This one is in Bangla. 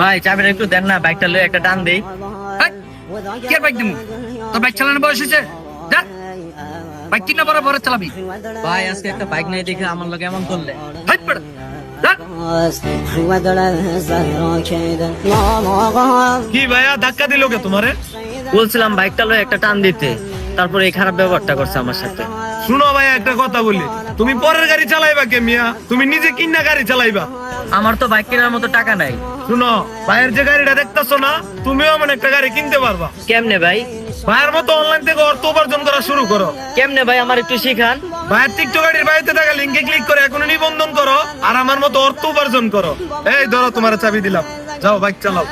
ভাই চাবিটা একটু দেন না, বাইকটা লয়ে একটা টান দেই। কি বাইক দিমু? তোর বাইক চালানোর বয়স হয়েছে? যা, বাইক কিনা বড় চালাবি। ভাই আজকে একটা বাইক নাই দেখে আমার লগে এমন করলে। হাইট পড়, যা। কি ভাইয়া ধাক্কা দিল কে তোমারে? বলছিলাম বাইকটা লয়ে একটা টান দিতে, তারপরে এই খারাপ ব্যবহারটা করছে আমার সাথে। শুনো ভাইয়া একটা কথা বলি, তুমি পরের গাড়ি চালাইবা কে মিয়া? তুমি নিজে কিনা গাড়ি চালাইবা। আমার তো বাইক কেনার মতো টাকা নাই। শুনো, ভাইয়ের যে গাড়িটা দেখতেছো না, তুমিও এমন একটা গাড়ি কিনতে পারবা। কেমনে ভাই? ভাইয়ের মতো অনলাইন থেকে অর্থ উপার্জন করা শুরু করো। কেমনে ভাই, আমার একটু শিখান। ভাইয়ের টিকটক গাড়ির বাইরে থাকা লিঙ্কে ক্লিক করে এখন নিবন্ধন করো, আর আমার মতো অর্থ উপার্জন করো। এই ধরো তোমার চাবি দিলাম, যাও বাইক চালাও।